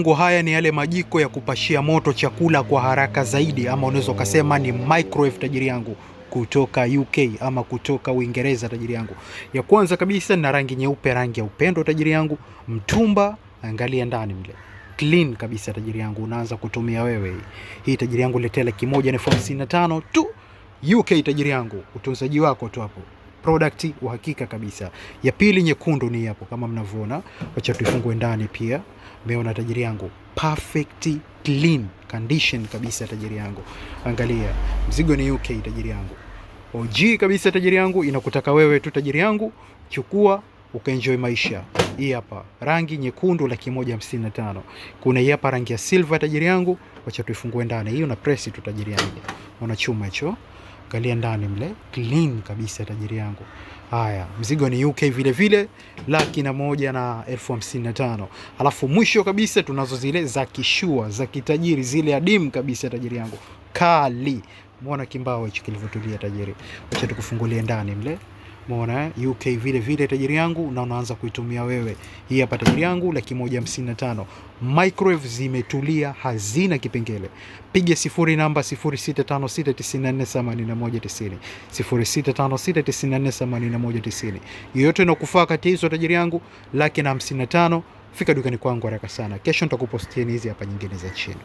Haya ni yale majiko ya kupashia moto chakula kwa haraka zaidi, ama unaweza ukasema ni microwave tajiri yangu, kutoka UK ama kutoka Uingereza tajiri yangu. Ya kwanza kabisa na rangi nyeupe, rangi ya upendo tajiri yangu. Mtumba, angalia ndani mle, clean kabisa tajiri yangu, unaanza kutumia wewe. Hii tajiri yangu letea £155 tu UK tajiri yangu, utunzaji wako tu hapo, product uhakika kabisa. Ya pili nyekundu ni hapo kama mnavyoona, acha tuifungue ndani pia. Umeona tajiri yangu, perfect clean condition kabisa tajiri yangu. Angalia, mzigo ni UK tajiri yangu, OG kabisa tajiri yangu, inakutaka wewe tu tajiri yangu, chukua ukaenjoy maisha. Hii hapa rangi nyekundu £155. Kuna hii hapa rangi ya silver tajiri yangu, acha tuifungue ndani. Hiyo na press tu tajiri yangu, una chuma hicho, angalia ndani mle, clean kabisa tajiri yangu. Haya, mzigo ni UK vile vile, £101,055. Alafu mwisho kabisa tunazo zile za kishua za kitajiri, zile adimu kabisa tajiri yangu, kali. Muona kimbao hicho kilivyotulia tajiri, acha tukufungulie ndani mle. Muona UK vile vile tajiri yangu, na unaanza kuitumia wewe. Hii hapa tajiri yangu, £155. Microwave zimetulia, hazina kipengele. Piga 0656948190, 0656948190. Yoyote inakufaa kati hizo tajiri yangu, £155. Fika dukani kwangu haraka sana. Kesho nitakupostia hizi hapa nyingine za chini.